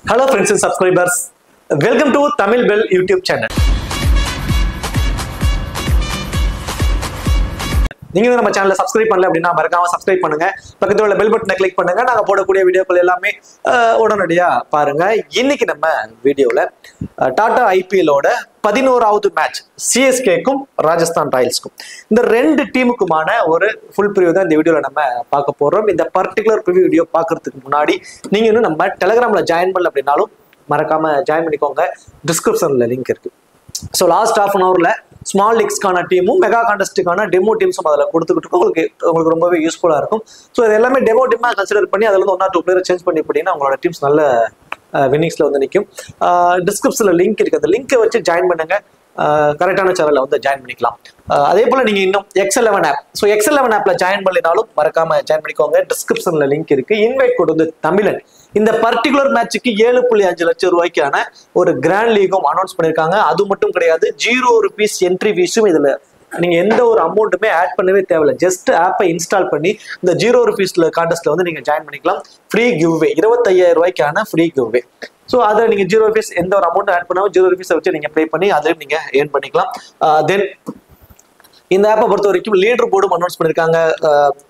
Hello friends and subscribers. Welcome to Tamil Bell YouTube channel. நீங்க நம்ம சேனலை subscribe பண்ணல அப்படின்னா மறக்காம சப்ஸ்கிரைப் பண்ணுங்க. பக்கத்துல உள்ள பெல் பட்டனை கிளிக் பண்ணுங்க. நாங்க போடக்கூடிய வீடியோக்கள் எல்லாமே உடனடியா பாருங்க. இன்னைக்கு நம்ம வீடியோல டாடா ஐபிஎல்லோட 11வது மேட்ச் சிஎஸ்கேக்கும் ராஜஸ்தான் ராயல்ஸ்க்கும் இந்த ரெண்டு டீமுக்குமான ஒரு ஃபுல் ப்ரிவ்யூ தான் இந்த வீடியோல நம்ம பார்க்க போறோம். இந்த பர்டிகுலர் ப்ரிவ்யூ வீடியோ பார்க்கறதுக்கு முன்னாடி நீங்க இன்னும் நம்ம டெலிகிராம்ல ஜாயின் பண்ணல அப்படின்னாலும் மறக்காம ஜாயின் பண்ணிக்கோங்க. டிஸ்கிரிப்ஷன்ல லிங்க் இருக்கு. ஸோ லாஸ்ட் ஹாஃப் அன் ஹவர்ல ஸ்மால் லீக்ஸ்க்கான டீமும் மெகா கான்டெஸ்ட்டுக்கான டெமோ டீம்ஸும் அதில் கொடுத்துக்கிட்டு உங்களுக்கு ரொம்பவே யூஸ்ஃபுல்லாக இருக்கும். ஸோ இது எல்லாமே டெமோ டீமாக கன்சிடர் பண்ணி அதில் வந்து 1 or 2 பிளேயரை சேஞ்ச் பண்ணி போட்டீங்கன்னா உங்களோட டீம்ஸ் நல்ல வின்னிங்ஸில் வந்து நிற்கும். டிஸ்கிரிப்ஷனில் லிங்க் இருக்குது. அந்த லிங்கை வச்சு ஜாயின் பண்ணுங்க. கரெக்டான சேனலில் வந்து ஜாயின் பண்ணிக்கலாம். அதே போல் நீங்கள் இன்னும் X11 ஆப், ஸோ X11 ஆப்பில் ஜாயின் பண்ணினாலும் மறக்காம ஜாயின் பண்ணிக்கோங்க. டிஸ்கிரிப்ஷனில் லிங்க் இருக்குது. இன்வைட் கோட் வந்து தமிழன். இந்த பர்டிகுலர் மேட்சுக்கு 7.5 லட்சம் ரூபாய்க்கான ஒரு கிராண்ட் லீகும் அனௌன்ஸ் பண்ணியிருக்காங்க. அது மட்டும் கிடையாது, ₹0 என்ட்ரி ஃபீஸும் இதில் நீங்க எந்த ஒரு அமௌண்ட்டுமே ஆட் பண்ணவே தேவையில்லை. ஜஸ்ட் ஆப்பை இன்ஸ்டால் பண்ணி இந்த ₹0 கான்டெஸ்ட்ல வந்து நீங்க ஜாயின் பண்ணிக்கலாம். ஃப்ரீ கிவ்வே, 25,000 ரூபாய்க்கான ஃப்ரீ கிவ்வே. ஸோ அதை நீங்க ₹0 எந்த ஒரு அமௌண்ட் ஆட் பண்ணாலும் ₹0 வச்சு நீங்க ப்ளே பண்ணி அதையும் நீங்க ஏர்ன் பண்ணிக்கலாம். தென் இந்த ஆப்பை பொறுத்த வரைக்கும் லீடர் போர்டும் அனௌன்ஸ் பண்ணியிருக்காங்க.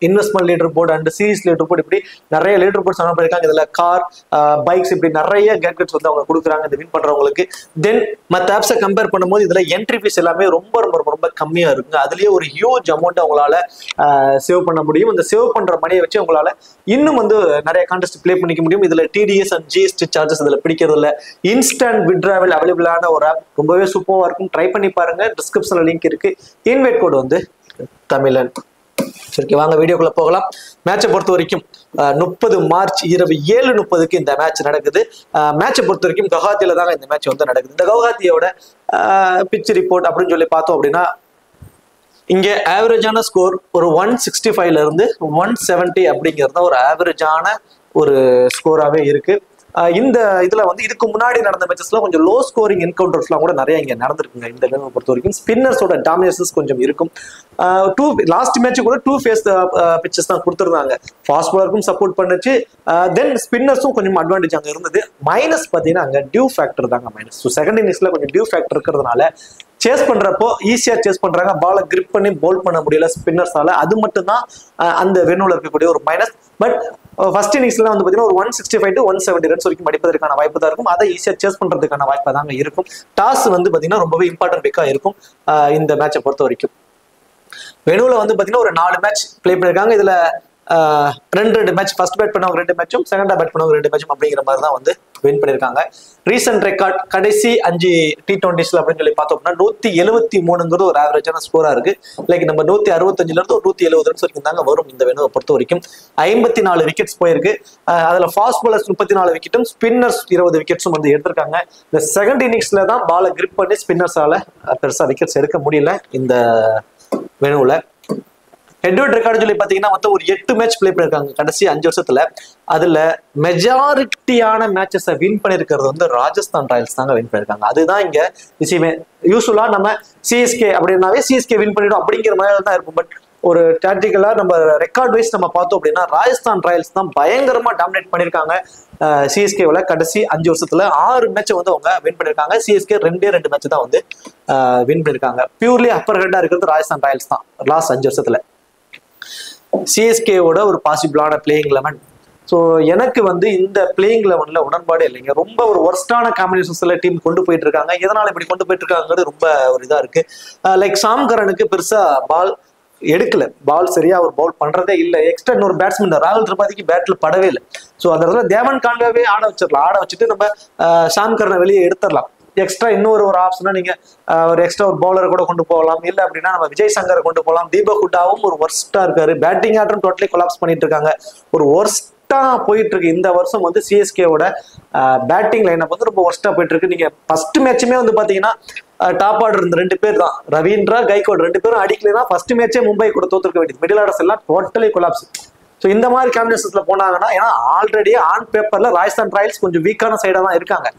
Investment leader board and series leader board, இப்படி நிறைய லீடர் போர்ட்ஸ் அனௌன்ஸ் பண்ணியிருக்காங்க. இதுல கார், பைக்ஸ், இப்படி நிறைய கேட்கெட்ஸ் வந்து அவங்க கொடுக்குறாங்க இந்த வின் பண்றவங்களுக்கு. தென் மற்ற ஆப்ஸை கம்பேர் பண்ணும்போது இதுல என்ட்ரி ஃபீஸ் எல்லாமே ரொம்ப ரொம்ப ரொம்ப கம்மியா இருக்குங்க. அதுலயே ஒரு ஹியூஜ் அமௌண்ட் அவங்களால சேவ் பண்ண முடியும். இந்த சேவ் பண்ற மணியை வச்சு உங்களால இன்னும் வந்து நிறைய கான்டெஸ்ட் பிளே பண்ணிக்க முடியும். இதுல டிடிஎஸ் அண்ட் ஜிஎஸ்டி சார்ஜஸ் இதுல பிடிக்கிறது இல்லை. இன்ஸ்டன்ட் வித்ட்ராவல் அவைலபிளான ஒரு ஆப், ரொம்பவே சூப்பராக இருக்கும். ட்ரை பண்ணி பாருங்க. டிஸ்கிரிப்ஷன்ல லிங்க் இருக்கு. இன்வைட் கோட் வந்து தமிழன். சரி, வாங்க வீடியோக்குள்ள போகலாம். மேட்சை பொறுத்த வரைக்கும் 30 மார்ச் இரவு 7:30 இந்த மேட்ச் நடக்குது. மேட்சை பொறுத்த வரைக்கும் கவுஹாத்தியில தாங்க இந்த மேட்ச் வந்து நடக்குது. இந்த கவுஹாத்தியோட பிச் ரிப்போர்ட் அப்படின்னு சொல்லி பார்த்தோம் அப்படின்னா, இங்க ஆவரேஜான ஸ்கோர் ஒரு 165ல இருந்து 170 அப்படிங்கிறது ஒரு ஆவரேஜான ஒரு ஸ்கோராகவே இருக்கு. இந்த இதுல வந்து இதுக்கு முன்னாடி நடந்த மேட்சஸ்ல கொஞ்சம் லோ ஸ்கோரிங் என்கவுண்டர்ஸ்லாம் கூட நிறைய இங்க நடந்திருக்குங்க. இந்த கேமை பொறுத்த வரைக்கும் ஸ்பின்னர்ஸோட டாமினேஷன்ஸ் கொஞ்சம் இருக்கும். லாஸ்ட் மேட்ச் கூட 2 ஃபேஸ் பிச்சஸ் தான் கொடுத்துருந்தாங்க. ஃபாஸ்ட் பாலருக்கும் சப்போர்ட் பண்ணுச்சு. தென் ஸ்பின்னர்ஸும் கொஞ்சம் அட்வான்டேஜ் அங்கே இருந்தது. மைனஸ் பார்த்தீங்கன்னா அங்கே டியூ ஃபேக்டர் தாங்க மைனஸ். ஸோ செகண்ட் இன்னிங்ஸ்ல கொஞ்சம் டியூ ஃபேக்டர் இருக்கிறதுனால சேஸ் பண்றப்போ ஈஸியா சேஸ் பண்றாங்க. பாலை கிரிப் பண்ணி போல் பண்ண முடியல ஸ்பின்னர்ஸால. அது மட்டும் தான் அந்த வெனுல இருக்கக்கூடிய ஒரு மைனஸ். பட் ஃபர்ஸ்ட் இன்னிங்ஸ்ல வந்து பாத்தீங்கன்னா ஒரு 165 to 170 ரன்ஸ் வரைக்கும் அடிப்பதற்கான வாய்ப்பு தான் இருக்கும். அதை ஈஸியா சேஸ் பண்றதுக்கான வாய்ப்பு தாங்க இருக்கும். டாஸ் வந்து பாத்தீங்கன்னா ரொம்பவே இம்பார்ட்டன்ட் பிக்கா இருக்கும் இந்த மேட்சை பொறுத்த வரைக்கும். வெனுல வந்து பாத்தீங்கன்னா ஒரு 4 மேட்ச் பிளே பண்ணிருக்காங்க. இதுல 2 மேட்ச், ஃபர்ஸ்ட் பேட் பண்ணவங்க 2 மேட்சும், செகண்டா பேட் பண்ணவங்க 2 மேட்சும் அப்படிங்கிற மாதிரி தான் வந்து வின் பண்ணிருக்காங்க. ரீசன்ட் ரெக்கார்ட் கடைசி 5 T20s அப்படின்னு சொல்லி பார்த்தோம் அப்படின்னா 173ங்கிறது ஒரு ஆவரேஜான ஸ்கோரா இருக்கு. லைக் நம்ம 165ல இருந்து ஒரு 170 ரன்ஸ் வரைக்கும் தாங்க வரும் இந்த வெனுவை பொறுத்த வரைக்கும். 54 விக்கெட்ஸ் போயிருக்கு. அதுல ஃபாஸ்ட் பாலர்ஸ் 34 விக்கெட்டும், ஸ்பின்னர்ஸ் 20 விக்கெட்ஸும் வந்து எடுத்திருக்காங்க. இந்த செகண்ட் இன்னிங்ஸ்ல தான் பாலை கிரிப் பண்ணி ஸ்பின்னர்ஸால பெருசா விக்கெட்ஸ் எடுக்க முடியல இந்த வெனுவுல. ஹெட்வர்ட் ரெக்கார்டு சொல்லி பாத்தீங்கன்னா மொத்தம் ஒரு 8 மேட்ச் பிளே பண்ணிருக்காங்க கடைசி 5 வருஷத்துல. அதுல மெஜாரிட்டியான மேட்சஸை வின் பண்ணிருக்கிறது வந்து ராஜஸ்தான் ராயல்ஸ் தாங்க வின் பண்ணிருக்காங்க. அதுதான் இங்க விஷயமே. யூஸ்வலா நம்ம சிஎஸ்கே அப்படின்னாவே சிஎஸ்கே வின் பண்ணிடும் அப்படிங்கிற மாதிரி தான் இருக்கும். பட் ஒரு டாக்டிக்கலா நம்ம ரெக்கார்ட் வைஸ் நம்ம பார்த்தோம் அப்படின்னா ராஜஸ்தான் ராயல்ஸ் தான் பயங்கரமா டாமினேட் பண்ணிருக்காங்க. சிஎஸ்கேவில் கடைசி 5 வருஷத்துல 6 மேட்சை வந்து அவங்க வின் பண்ணிருக்காங்க. சிஎஸ்கே 2 மேட்ச் தான் வந்து வின் பண்ணிருக்காங்க. பியூர்லி அப்பர் ஹெட்டா இருக்கிறது ராஜஸ்தான் ராயல்ஸ் தான் லாஸ்ட் 5 வருஷத்துல. சிஎஸ்கேவோட ஒரு பாசிபிளான பிளேயிங் 11. ஸோ எனக்கு வந்து இந்த பிளேயிங் 11ல உடன்பாடு இல்லைங்க. ரொம்ப ஒரு ஒர்ஸ்டான காம்பினேஷன்ஸ்ல டீம் கொண்டு போயிட்டு இருக்காங்க. எதனால இப்படி கொண்டு போயிட்டு இருக்காங்கிறது ரொம்ப ஒரு இதா இருக்கு. லைக் சாம் கரனுக்கு பெருசா பால் எடுக்கல, பால் சரியா ஒரு பவுல் பண்றதே இல்லை. எக்ஸ்ட்ரா இன்னொரு பேட்ஸ்மேன் ராகுல் திரிபாதிக்கு பேட்ல படவே இல்லை. ஸோ அந்த இடத்துல தேவன் கான்வேவே ஆட வச்சிடலாம். ஆட வச்சுட்டு நம்ம சாம் கரனை வெளியே எடுத்துடலாம். எக்ஸ்ட்ரா இன்னொரு ஆப்ஷனா நீங்க ஒரு எக்ஸ்ட்ரா ஒரு பவுலரை கூட கொண்டு போகலாம். இல்ல அப்படின்னா நம்ம விஜய் சங்கரை கொண்டு போகலாம். தீபக் ஹுடாவும் ஒரு ஒர்ஸ்டா இருக்காரு. பேட்டிங் ஆட்டம் டோட்டலி கொலாப்ஸ் பண்ணிட்டு இருக்காங்க. ஒரு ஒர்ஸ்டா போயிட்டு இருக்கு இந்த வருஷம் வந்து சிஎஸ்கேவோட பேட்டிங் லைனப் வந்து ரொம்ப ஒர்ஸ்டா போயிட்டு இருக்கு. நீங்க ஃபர்ஸ்ட் மேட்சுமே வந்து பாத்தீங்கன்னா டாப் ஆர்டர் இருந்த 2 பேர் தான், ரவீந்திரா, கைக்வாட் 2 பேரும் அடிக்கலைன்னா ஃபர்ஸ்ட் மேட்சே மும்பை கூட தோத்துருக்க வேண்டியது. மிடில் ஆர்டர்ஸ் எல்லாம் டோட்டலி கொலாப்ஸ். ஸோ இந்த மாதிரி காம்பினேஷன்ஸ்ல போனாங்கன்னா, ஏன்னா ஆல்ரெடி ஆன் பேப்பர்ல ராஜஸ்தான் ராயல்ஸ் கொஞ்சம் வீக்கான சைடா தான் இருக்காங்க.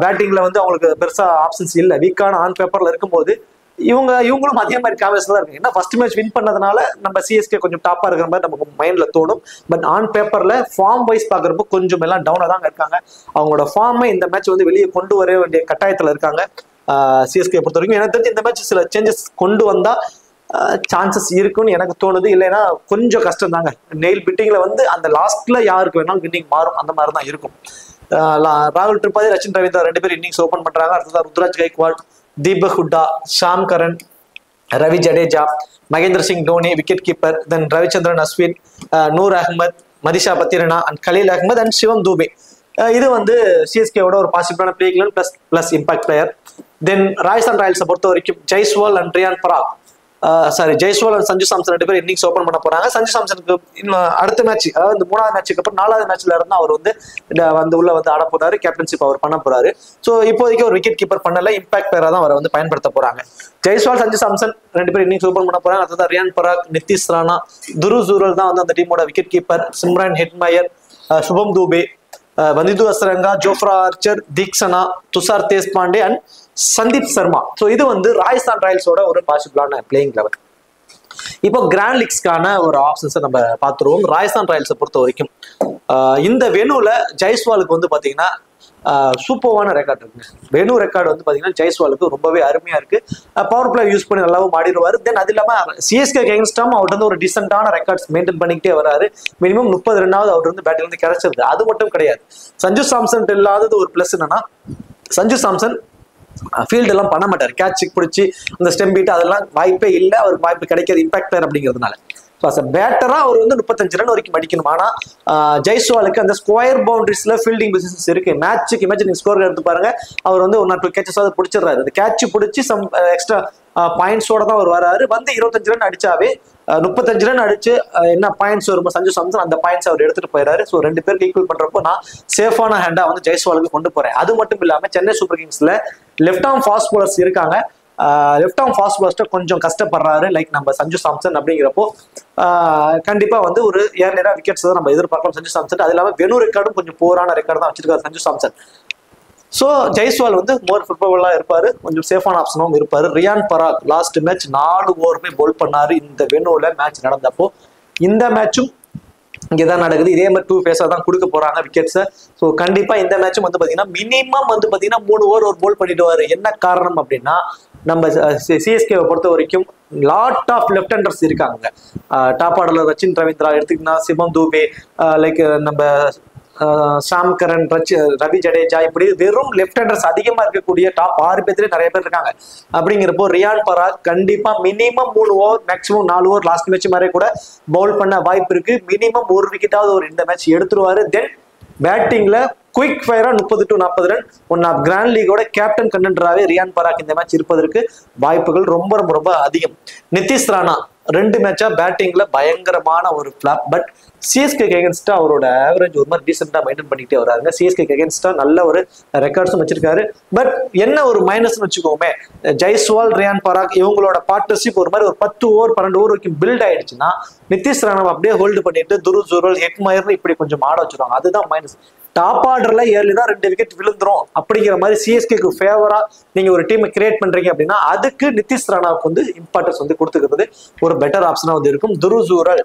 பேட்டிங்ல வந்து அவங்களுக்கு பெருசா ஆப்ஷன்ஸ் இல்லை. வீக்கான ஆன் பேப்பர்ல இருக்கும்போது இவங்களும் அதே மாதிரி கான்ஃபிடன்ஸ் தான் இருக்கு. ஏன்னா ஃபர்ஸ்ட் மேட்ச் வின் பண்ணதுனால நம்ம சிஎஸ்கே கொஞ்சம் டாப்பா இருக்கிற மாதிரி நமக்கு மைண்ட்ல தோணும். பட் ஆன் பேப்பர்ல ஃபார்ம் வைஸ் பாக்குறப்போ கொஞ்சம் எல்லாம் டவுனா தான் இருக்காங்க. அவங்களோட ஃபார்மை இந்த மேட்ச் வந்து வெளியே கொண்டு வர வேண்டிய கட்டாயத்துல இருக்காங்க சிஎஸ்கே பொறுத்த வரைக்கும். எனக்கு தெரிஞ்சு இந்த மேட்ச் சில சேஞ்சஸ் கொண்டு வந்தா சான்சஸ் இருக்குன்னு எனக்கு தோணுது. இல்லைன்னா கொஞ்சம் கஷ்டம் தாங்க. நெயில் பிட்டிங்ல வந்து அந்த லாஸ்ட்ல யாருக்கு வேணாலும் வின்னிங் மாறும், அந்த மாதிரி தான் இருக்கும். ராகுல் திரிபாதி, ரச்சின் ரவீந்திரா 2 பேர் இன்னிங்ஸ் ஓபன் பண்றாங்க. அடுத்ததான் Ruturaj Gaikwad, Deepak Hooda, Sam Curran, Ravi Jadeja, Mahendra Singh Dhoni wicket keeper, then Ravichandran Ashwin, Noor Ahmad, Matheesha Pathirana and Khaleel Ahmed and Shivam Dube. இது வந்து சிஎஸ்கேவோட ஒரு பாசிபிளான பிளேக்ல plus impact player. Then Rajasthan ராயல்ஸை பொறுத்த வரைக்கும் ஜெய்ஸ்வால் அண்ட் ரியான் பராக், ஜெய்ஸ்வால் அண்ட் சஞ்சு சாம்சன் 2 பேர் இன்னிங்ஸ் ஓபன் பண்ண போறாங்க. சஞ்சு சாம்சனுக்கு இன்னும் அடுத்த மேட்ச், அதாவது இந்த 3வது மேட்சுக்கு அப்புறம் 4வது மேட்ச்ல இருந்தா அவர் வந்து உள்ள வந்து ஆட போறாரு, கேப்டன்ஷிப் அவர் பண்ண போறாரு. ஸோ இப்போதைக்கு ஒரு விக்கெட் கீப்பர் பண்ணல, இம்பாக்ட் பிளேயரா தான் அவரை வந்து பயன்படுத்த போறாங்க. ஜெய்ஸ்வால், சஞ்சு சாம்சன் 2 பேர் இன்னிங்ஸ் ஓபன் பண்ண போறாங்க. அடுத்தது ரியான் பராக், நிதிஷ் ராணா, துரு ஜூரல் தான் வந்து அந்த டீமோட wicket keeper. Shimron Hetmyer, Shubham Dubey, Wanindu Hasaranga, Jofra Archer, Theekshana, Tushar Deshpande and Sandeep Sharma. So இது வந்து ராஜஸ்தான் ராயல்ஸோட ஒரு பாசிபிளான பிளேயிங் லெவல். இப்போ கிராண்ட் லீக்ஸ்க்கான ஒரு ஆப்ஷன்ஸை நம்ம பார்த்துருவோம். ராஜஸ்தான் ராயல்ஸை பொறுத்த வரைக்கும் இந்த வெனுல ஜெய்ஸ்வாலுக்கு வந்து பாத்தீங்கன்னா சூப்பர்வான ரெக்கார்ட் இருக்குங்க. வெனு ரெக்கார்டு வந்து பாத்தீங்கன்னா ஜெய்ஸ்வாலுக்கு ரொம்பவே அருமையா இருக்கு. பவர் பிளே யூஸ் பண்ணி நல்லாவும் ஆடிடுவாரு. தென் அது இல்லாம சிஎஸ்கே அகைன்ஸ்டாம் அவர்கிட்ட வந்து ஒரு டீசென்டான ரெக்கார்ட்ஸ் மெயின்டைன் பண்ணிக்கிட்டே வராரு. மினிமம் 30 ரன்னாவது அவர் வந்து பேட்டில் இருந்து கிடைச்சிருது. அது மட்டும் கிடையாது, சஞ்சு சாம்சன் இல்லாதது ஒரு பிளஸ் என்னன்னா, சஞ்சு சாம்சன் ஃபீல்டு எல்லாம் பண்ண மாட்டார். கேட்ச் பிடிச்சி அந்த ஸ்டெம் பீட் அதெல்லாம் வாய்ப்பே இல்லை, அவருக்கு வாய்ப்பு கிடைக்காது இம்பாக்ட் பிளேயர் அப்படிங்கிறதுனால. ஸோ அஸ் பேட்டரா அவர் வந்து 35 ரன் வரைக்கும் அடிக்கணும். ஆனா ஜெய்ஸ்வாலுக்கு அந்த ஸ்கொயர் பவுண்டரிஸ்ல ஃபீல்டிங் பொசிஷன்ஸ் இருக்கு. மேட்சுக்கு மேட்ச் நீங்க ஸ்கோர் எடுத்து பாருங்க, அவர் வந்து 1 or 2 கேச்சஸாவது பிடிச்சிடுறாரு. அந்த கேட்ச் பிடிச்சி சம் எக்ஸ்ட்ரா பாயிண்ட்ஸோட தான் அவர் வராரு. வந்து 25 ரன் அடிச்சாவே 35 ரன் அடிச்சு என்ன பாயிண்ட்ஸ் வருமோ சஞ்சு சாம்சன் அந்த பாயிண்ட்ஸ் அவர் எடுத்துட்டு போயிடாரு. ஸோ 2 பேருக்கு ஈக்குவல் பண்றப்போ நான் சேஃபான ஹேண்டா வந்து ஜெய்ஸ்வாலுக்கு கொண்டு போறேன். அது மட்டும் இல்லாம சென்னை சூப்பர் கிங்ஸ்ல லெஃப்ட் ஆர்ம் ஃபாஸ்ட் பவுலர்ஸ் இருக்காங்க. லெஃப்ட் ஆர்ம் ஃபாஸ்ட் பவுலர்ஸ்ட கொஞ்சம் கஷ்டப்படுறாரு, லைக் நம்ம சஞ்சு சாம்சன். அப்படிங்கிறப்போ கண்டிப்பா வந்து ஒரு ஏர்லியரா விக்கெட்ஸ் தான் நம்ம எதிர்பார்க்கலாம் சஞ்சு சாம்சன். அது இல்லாம வெனு ரெக்கார்டும் கொஞ்சம் போரான ரெக்கார்டு தான் வச்சிருக்காரு சஞ்சு சாம்சன். ஸோ ஜெய்ஸ்வால் வந்து மோர் ஃபுட்பாலா இருப்பாரு, கொஞ்சம் சேஃபான ஆப்ஷனாகவும் இருப்பாரு. ரியான் பராக் லாஸ்ட் மேட்ச் 4 ஓவருமே போல் பண்ணாரு இந்த வெனுல மேட்ச் நடந்தப்போ. இந்த மேட்சும் இங்கதான் நடக்குது. இதே மாதிரி 2 ஃபேஸா தான் கொடுக்க போறாங்க விக்கெட்ஸை. ஸோ கண்டிப்பா இந்த மேட்சும் வந்து பாத்தீங்கன்னா மினிமம் வந்து பாத்தீங்கன்னா 3 ஓவர் ஒரு போல் பண்ணிடுவாரு. என்ன காரணம் அப்படின்னா, நம்ம சிஎஸ்கேவை பொறுத்த வரைக்கும் லாட் ஆஃப் லெஃப்ட் ஹேண்டர்ஸ் இருக்காங்க. டாப் ஆர்டர்ல ரச்சின் ரவீந்திரா எடுத்துக்கிட்டா, சிவம் தூபே, லைக் நம்ம ஷாம் கரன், ரவி ஜடேஜா, இப்படி வெறும் லெஃப்ட் ஹேண்டர்ஸ் அதிகமா இருக்கக்கூடிய டாப் 6 பேர்ல நிறைய பேர் இருக்காங்க. அப்படிங்கிறப்போ ரியான் பராக் கண்டிப்பா minimum 3 over maximum 4 over last match மாதிரி கூட பவுல் பண்ண வாய்ப்பு இருக்கு. மினிமம் 1 விக்கெட்டாவது ஒரு இந்த மேட்ச் எடுத்துருவாரு. தென் பேட்டிங்ல குயிக் ஃபயரா 30 to 40 run one off grand லீகோட கேப்டன் கண்டெண்டராகவே ரியான் பராக் இந்த மேட்ச் இருப்பதற்கு வாய்ப்புகள் ரொம்ப ரொம்ப ரொம்ப அதிகம். நிதிஷ் ராணா 2 மேட்சா பேட்டிங்ல பயங்கரமான ஒரு ஃபிளாப். பட் சிஎஸ்கே அகைன்ஸ்டா அவரோட ஆவரேஜ் ஒரு மாதிரி டீசெண்டா மெயின்டைன் பண்ணிட்டே வராங்க. சிஎஸ்கே அகைன்ஸ்டா நல்ல ஒரு ரெக்கார்ட்ஸும் வச்சிருக்காரு. பட் என்ன ஒரு மைனஸ்னு வச்சுக்கோமே, ஜெய்ஸ்வால், ரியான் பராக் இவங்களோட பார்ட்னர்ஷிப் ஒரு மாதிரி ஒரு 10 ஓவர் 12 ஓவர் வரைக்கும் பில்ட் ஆயிடுச்சுன்னா நிதிஷ் ராணா அப்படியே ஹோல்டு பண்ணிட்டு துரு ஜூரல், ஹெட்மயர்னு இப்படி கொஞ்சம் ஆட வச்சிருவாங்க. அதுதான் மைனஸ். டாப் ஆர்டர்ல ஏர்லி தான் 2 விக்கெட் விழுந்துரும் அப்படிங்கிற மாதிரி சிஎஸ்கேக்கு ஃபேவரா நீங்க ஒரு டீமை கிரியேட் பண்றீங்க அப்படின்னா அதுக்கு நிதிஷ் ராணாவுக்கு வந்து இம்பார்ட்டன்ஸ் வந்து கொடுத்துக்கிறது ஒரு பெட்டர் ஆப்ஷனா வந்து இருக்கும். துரு ஜூரல்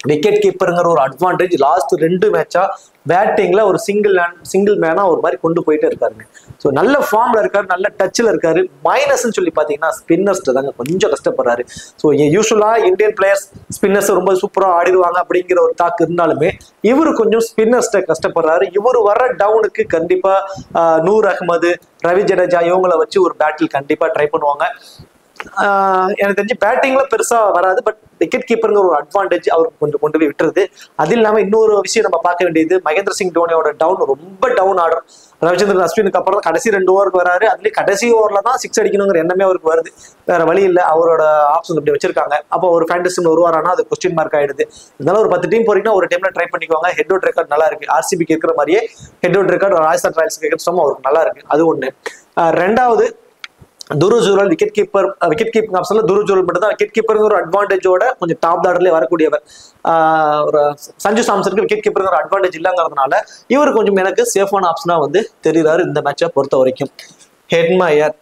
விக்கெட் கீப்பருங்கிற ஒரு அட்வான்டேஜ் லாஸ்ட் 2 மேட்சா பேட்டிங்ல ஒரு சிங்கிள் மேனா ஒரு மாதிரி கொண்டு போயிட்டே இருக்காருங்க. ஸோ நல்ல ஃபார்ம்ல இருக்காரு, நல்ல டச்ல இருக்காரு. மைனஸ்ன்னு சொல்லி பாத்தீங்கன்னா ஸ்பின்னர்ஸ் தாங்க கொஞ்சம் கஷ்டப்படுறாரு. ஸோ யூஸ்வலா இந்தியன் பிளேயர்ஸ் ஸ்பின்னர்ஸ் ரொம்ப சூப்பரா ஆடிடுவாங்க அப்படிங்கிற ஒரு தாக்கு இருந்தாலுமே இவரு கொஞ்சம் ஸ்பின்னர்ஸ்ட கஷ்டப்படுறாரு. இவரு வர டவுனுக்கு கண்டிப்பா நூர் அகமது, ரவி ஜடேஜா இவங்களை வச்சு ஒரு பேட்டில் கண்டிப்பா ட்ரை பண்ணுவாங்க. எனக்கு தெரிஞ்சு பேட்டிங்ல பெருசா வராது. பட் விக்கெட் கீப்பருங்கிற ஒரு அட்வான்டேஜ் அவருக்கு கொஞ்சம் கொண்டு போய் விட்டுருது. அது இல்லாம இன்னொரு விஷயம் நம்ம பார்க்க வேண்டியது, மகேந்திர சிங் தோனியோட டவுன் ரொம்ப டவுன் ஆர்டர். ரவிச்சந்திரன் அஸ்வினுக்கு அப்புறம் தான் கடைசி 2 ஓவருக்கு வராரு. அதுலயும் கடைசி ஓவர்ல தான் 6 அடிக்கணுங்கிற எண்ணமே அவருக்கு வருது. வேற வழி இல்லை, அவரோட ஆப்ஷன் இப்படி வச்சிருக்காங்க. அப்போ ஒரு ஃபேண்டஸில் வருவாரானா அது கொஸ்டின் மார்க் ஆயிடுது. இதனால ஒரு 10 டீம் போறீங்கன்னா ஒரு டைம்ல ட்ரை பண்ணிக்குவாங்க. ஹெட் அவுட் ரெக்கார்ட் நல்லா இருக்கு. ஆர்சிபிக்கு இருக்கிற மாதிரியே ஹெட் அவுட் ரெக்கார்ட் ராஜஸ்தான் ராயல்ஸ்க்கு இருக்கிற அவருக்கு நல்லா இருக்கு. அது ஒண்ணு. ரெண்டாவது, துரு ஜூரல் விக்கெட் கீப்பிங் ஆப்ஷன்ல துரு ஜூரல் மட்டும் தான் விக்கெட் கீப்பருங்கிற ஒரு அட்வான்டேஜோட கொஞ்சம் டாப் ஆர்டர்ல வரக்கூடியவர். சஞ்சு சாம்சனுக்கு விக்கெட் கீப்பருங்கிற அட்வான்டேஜ் இல்லங்கிறதுனால இவர் கொஞ்சம் எனக்கு சேஃபான ஆப்ஷனா வந்து தெரியுறாரு இந்த மேட்சை பொறுத்த வரைக்கும். ஹெட்மயர்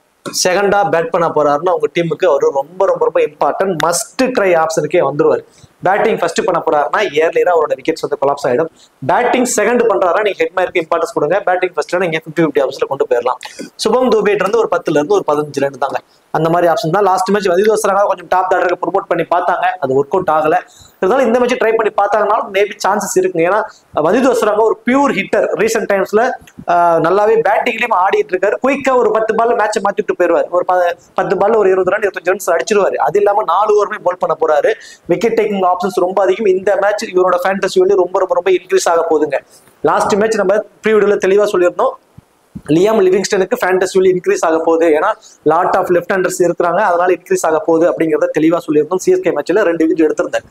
செகண்டா பேட் பண்ண போறாருன்னா உங்க டீமுக்கு அவர் ரொம்ப ரொம்ப ரொம்ப இம்பார்ட்டன்ட் மஸ்ட் ட்ரை ஆப்ஷனுக்கே வந்துருவாரு. பேட்டிங் ஃபர்ஸ்ட் பண்ண போறாருன்னா இயர்லியரா அவரோட விக்கெட்ஸ் வந்து கொலாப்ஸ் ஆயிடும். பேட்டிங் செகண்ட் பண்றாரா நீங்க ஹெட்மேருக்கு இம்பார்ட்டன்ஸ் கொடுங்க. பேட்டிங் ஃபர்ஸ்ட்ல நீங்க 50-50 ஆப்ஷன்ல கொண்டு போயிடலாம். சுபம் துபேட் இருந்து ஒரு 10ல இருந்து ஒரு 15 ரன் தாங்க. அந்த மாதிரி ஆப்ஷன் தான். லாஸ்ட் மேட்ச் வதிது வஸ்ராகா கொஞ்சம் டாப் ஆர்டருக்கு ப்ரொமோட் பண்ணி பார்த்தாங்க, அது ஒர்க் அவுட் ஆகல. இருந்தாலும் இந்த மேட்ச் ட்ரை பண்ணி பார்த்தாங்கனாலும் மேபி சான்சஸ் இருக்குங்க. ஏன்னா வதிது வஸ்ராகா ஒரு பியூர் ஹிட்டர். ரீசெண்ட் டைம்ஸ்ல நல்லாவே பேட்டிங்லயும் ஆடிட்டு இருக்காரு. குயிக்கா ஒரு 10 பால் மேட்சை மாத்திட்டு போயிருவாரு. ஒரு 10 பால் ஒரு 20 ரன் 25 ரன்ஸ் அடிச்சிருவாரு. அது இல்லாம 4 ஓவருமே போல் பண்ண போறாரு. விக்கெட் டேக்கிங் ஆப்ஷன்ஸ் ரொம்ப அதிகம். இந்த மேட்ச் இவரோட ஃபேண்டசி வந்து ரொம்ப ரொம்ப ரொம்ப இன்க்ரீஸ் ஆக போகுதுங்க. லாஸ்ட் மேட்ச் நம்ம ப்ரீவியூல தெளிவா சொல்லியிருந்தோம், லியாம் லிவிங்ஸ்டனுக்கு ஃபேண்டசி வேல்யூ இன்க்ரீஸ் ஆக போகுது. ஏன்னா லாட் ஆஃப் லெஃப்ட் ஹேண்டர்ஸ் இருக்கிறாங்க, அதனால இன்க்ரீஸ் ஆக போகுது அப்படிங்கிறத தெளிவா சொல்லியிருந்தோம். சிஎஸ்கே மேட்ச்ல 2 விக்கெட் எடுத்திருந்தார்.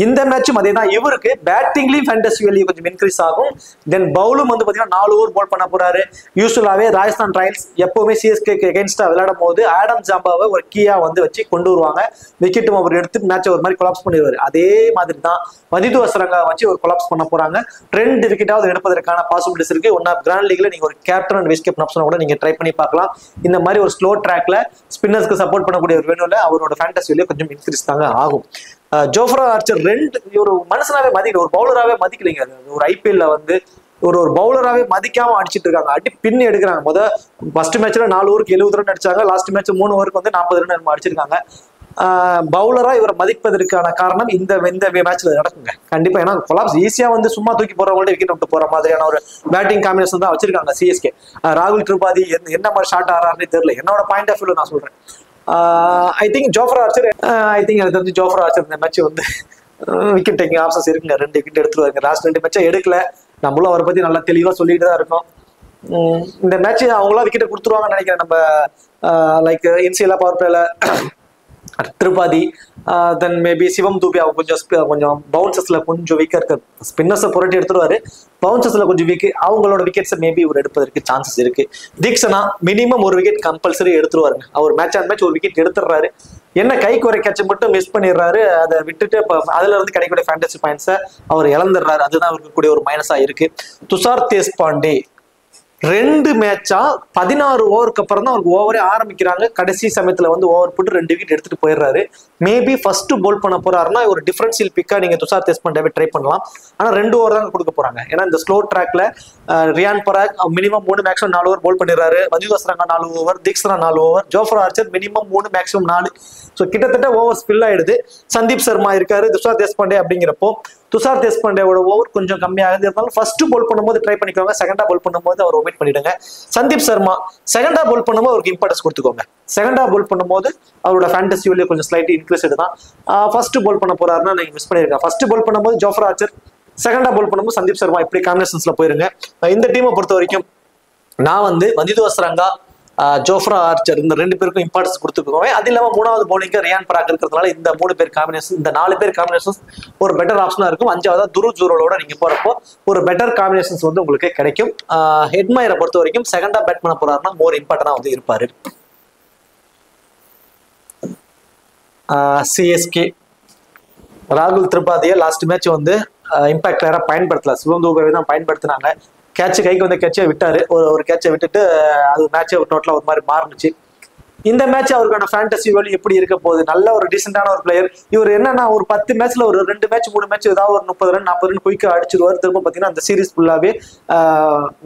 இந்த மேட்சும் அதே தான். இவருக்கு பேட்டிங்லயும் ஃபேண்டசி வேல்யூ கொஞ்சம் இன்க்ரீஸ் ஆகும். தென் பவுலும் வந்து பாத்தீங்கன்னா 4 ஓவர் போல் பண்ண போறாரு. யூஸ்வலாவே ராஜஸ்தான் ராயல்ஸ் எப்பவுமே சிஎஸ்கே எகென்ஸ்டா விளையாடும் போது ஆடம் ஜாம்பாவை ஒரு கீயா வந்து வச்சு கொண்டு வருவாங்க. விக்கெட்டும் அவர் எடுத்து மேட்சை ஒரு மாதிரி கொலாப்ஸ் பண்ணிடுவாரு. அதே மாதிரி தான் வதிது வஸ்ராகா வச்சு ஒரு கொலாப்ஸ் பண்ண போறாங்க. 2 விக்கெட்டாவது எடுப்பதற்கான பாசிபிலிட்டிஸ் இருக்கு. ஒன் ஆஃப் கிராண்ட் லீக்ல நீங்க ஒரு கேப்டன் வைஸ் கேப்டன் ஆப்ஷனை கூட நீங்க ட்ரை பண்ணி பார்க்கலாம். இந்த மாதிரி ஒரு ஸ்லோ ட்ராக்ல ஸ்பின்னர்ஸ்க்கு சப்போர்ட் பண்ணக்கூடிய ஒரு வேணும்ல அவரோட ஃபேண்டசி வேல்யூ கொஞ்சம் இன்க்ரீஸ் தாங்க ஆகும். ஜோஃப்ரா ஆர்ச்சர் ஒரு மனுஷனாவே மதிக்கல, ஒரு பவுலராகவே மதிக்கலைங்க. ஒரு ஐபிஎல்ல வந்து ஒரு பவுலராகவே மதிக்காம அடிச்சிட்டு இருக்காங்க. அடி பின்னி எடுக்கிறாங்க. ஃபர்ஸ்ட் மேட்ச்ல 4 ஓவருக்கு 70 ரன் அடிச்சாங்க. லாஸ்ட் மேட்ச் 3 ஓவருக்கு வந்து 40 ரன் அடிச்சிருக்காங்க. பவுலரா இவரை மதிப்பதற்கான காரணம் இந்த மேட்ச்ல நடக்குங்க கண்டிப்பா. ஏன்னா கொலாப்ஸ் ஈஸியா வந்து சும்மா தூக்கி போறவங்கள்ட்ட விக்கெட் விட்டு போற மாதிரியான ஒரு பேட்டிங் காம்பினேஷன் தான் வச்சிருக்காங்க சிஎஸ்கே. ராகுல் திரிபாதி என்ன மாதிரி ஷாட் ஆறாருன்னு தெரியல. என்னோட பாயிண்ட் ஆஃப் வியூல நான் சொல்றேன். ஐ திங்க் ஜோஃப்ரா ஆர்ச்சர் எனக்கு தெரிஞ்சு ஜோஃப்ரா ஆர்ச்சர் இந்த மேட்ச் வந்து விக்கெட் டேக்கிங் ஆப்ஷன்ஸ் இருக்குங்க. 2 விக்கெட் எடுத்துருவாங்க. லாஸ்ட் 2 மேட்சா எடுக்கல. நம்மளும் அவரை பத்தி நல்லா தெளிவா சொல்லிட்டு தான் இருக்கோம். இந்த மேட்ச் அவங்களா விக்கெட்டை கொடுத்துருவாங்கன்னு நினைக்கிறேன். நம்ம லைக் இன்சியலா பவர் பிளேல திரிபாதி, தென் மேபி சிவம் தூபி கொஞ்சம் பவுன்சஸ்ல கொஞ்சம் வீக்கா இருக்கு. ஸ்பின்னர்ஸை புரட்டி எடுத்துருவாரு, பவுன்சஸ்ல கொஞ்சம் வீக். அவங்களோட விக்கெட்ஸ் மேபி இவர் எடுப்பதற்கு சான்சஸ் இருக்கு. தீக்ஷனா மினிமம் ஒரு விக்கெட் கம்பல்சரி எடுத்துருவாருங்க. அவர் மேட்ச் ஆன் மேட்ச் ஒரு விக்கெட் எடுத்துடுறாரு. என்ன கைக்கு ஒரு கேட்ச் மட்டும் மிஸ் பண்ணிடுறாரு. அதை விட்டுட்டு அதுல இருந்து கிடைக்கக்கூடிய ஃபேண்டசி பாயிண்ட்ஸை அவர் இழந்துடுறாரு. அதுதான் இருக்கக்கூடிய ஒரு மைனஸா இருக்கு. துஷார் தேஷ்பாண்டே 2 மேட்சா 16 ஓவருக்கு அப்புறம் தான் அவருக்கு ஓவரே ஆரம்பிக்கிறாங்க. கடைசி சமயத்துல வந்து ஓவர் போட்டு 2 விக்கெட் எடுத்துட்டு போயிடுறாரு. மேபி ஃபர்ஸ்ட் போல் பண்ண போறாருன்னா ஒரு டிஃபரன்ஷியல் பிக்கா நீங்க துஷார் தேஷ்பாண்டே ட்ரை பண்ணலாம். ஆனா 2 ஓவர் தான் கொடுக்க போறாங்க. ஏன்னா இந்த ஸ்லோ ட்ராக்ல Riyan Parag minimum 3 maximum 4 over bowl பண்ணிடுறாரு. வதிது வஸ்ராகா 4 over, Theekshana 4 over, Jofra Archer minimum 3 maximum 4. So கிட்டத்தட்ட ஓவர் ஸ்பில் ஆயிடுது. சந்தீப் சர்மா இருக்காரு, துஷார் தேஷ்பாண்டே அப்படிங்கிறப்போ துஷார் தேஷ்பாண்டேவோட ஓவர் கொஞ்சம் கம்மியாகுது. இருந்தாலும் ஃபர்ஸ்ட் போல் பண்ணும்போது ட்ரை பண்ணிக்கோங்க. செகண்டா போல் பண்ணும்போது அவர் ஒமிட் பண்ணிடுங்க. சந்தீப் சர்மா செகண்டா போல் பண்ணும்போது அவருக்கு இம்பார்ட்டன்ஸ் கொடுத்துக்கோங்க. செகண்டா போல் பண்ணும்போது அவரோட ஃபேண்டசி வேல்யூ கொஞ்சம் ஸ்லைட்லி இன்க்ரீஸ் தான். ஃபர்ஸ்ட் போல் பண்ண போறாருன்னா நீங்க மிஸ் பண்ணிருக்கேன். ஃபர்ஸ்ட் போல் பண்ணும்போது ஜோஃப்ரா ஆர்ச்சர், செகண்டா போல் பண்ணும்போது சந்தீப் சர்மா, இப்படி காம்பினேஷன்ஸ்ல போயிருங்க. இந்த டீமை பொறுத்த வரைக்கும் நான் வந்து வதிது வஸ்ராகா, ஜோஃப்ரா ஆர்ச்சர் இந்த 2 பேருக்கும் இம்பார்ட்டன்ஸ் கொடுத்துக்கோங்க. அது இல்லாம 3வது பவுலிங்க ரியான் பராக் இருக்கிறதுனால இந்த 3 பேர் காம்பினேஷன், இந்த 4 பேர் காம்பினேஷன்ஸ் ஒரு பெட்டர் ஆப்ஷனா இருக்கும். 5வது துருவ் ஜூரலோட நீங்க போறப்போ ஒரு பெட்டர் காம்பினேஷன்ஸ் வந்து உங்களுக்கு கிடைக்கும். ஹெட்மயரை பொறுத்த வரைக்கும் செகண்டா பேட் பண்ண போறாருன்னா மோர் இம்பார்ட்டனா வந்து இருப்பாரு. சிஎஸ்கே ராகுல் திரிபாதியை லாஸ்ட் மேட்ச் வந்து இம்பாக்ட் பிளேயரா பயன்படுத்தல. சிவம் தூபை தான் பயன்படுத்தினாங்க. கேட்ச் கைக்கு வந்து கேட்சை விட்டாரு. ஒரு கேட்சை விட்டுட்டு அது மேட்சை டோட்டலா ஒரு மாதிரி மாறுனுச்சு. இந்த மேட்ச் அவருக்கான ஃபேண்டசி வேல்யூ எப்படி இருக்க போகுது? நல்ல ஒரு டீசென்டான ஒரு பிளேயர். இவர் என்னன்னா ஒரு 10 மேட்ச்ல ஒரு 2 மேட்ச் 3 மேட்ச் ஏதாவது ஒரு 30 ரன் 40 ரன் குயிக்கா அடிச்சிருவாரு. திரும்ப பாத்தீங்கன்னா அந்த சீரீஸ் ஃபுல்லாவே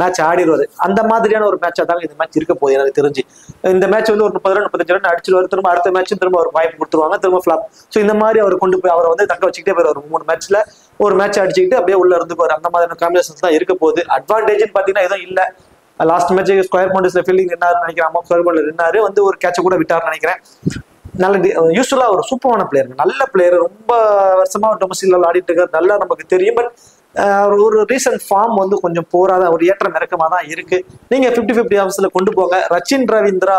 மேட்ச் ஆடிடுவாரு. அந்த மாதிரியான ஒரு மேட்சா தாங்க இந்த மேட்ச் இருக்க போகுது எனக்கு தெரிஞ்சு. இந்த மேட்ச் வந்து ஒரு 30 ரன் 35 ரன் அடிச்சிருவாரு. திரும்ப அடுத்த மேட்ச் திரும்ப ஒரு வாய்ப்பு கொடுத்துருவாங்க, திரும்ப ஃபிளாப். ஸோ இந்த மாதிரி அவர் கொண்டு போய் அவரை வந்து தக்க வச்சுக்கிட்டே போயிருவாரு. 3 மேட்ச்ல ஒரு மேட்ச் அடிச்சுக்கிட்டு அப்படியே உள்ள இருந்துக்குவாரு. அந்த மாதிரியான காம்பினேஷன்ஸ் தான் இருக்க போகுது. அட்வான்டேஜ்னு பாத்தீங்கன்னா எதுவும் இல்லை. லாஸ்ட் மேட்ச் ஸ்கொயர் பவுண்டரிஸ்ல ஃபீல்டிங் நின்னாருன்னு நினைக்கிறேன். ஸ்கொயர் பவுண்டர் நின்னாரு, வந்து ஒரு கேட்ச கூட விட்டாருன்னு நினைக்கிறேன். நல்ல யூஸ்வலா ஒரு சூப்பரான பிளேயர், நல்ல பிளேயர். ரொம்ப வருஷமா டொமஸ்டிக்ல ஆடிட்டு இருக்காரு, நல்லா நமக்கு தெரியும். பட் ஒரு ரீசன்ட் ஃபார்ம் வந்து கொஞ்சம் போராத ஒரு ஏற்றம் இறக்கமா தான் இருக்கு. நீங்க 50-50 ஆப்ஷன்ல கொண்டு போங்க. ரச்சின் ரவீந்திரா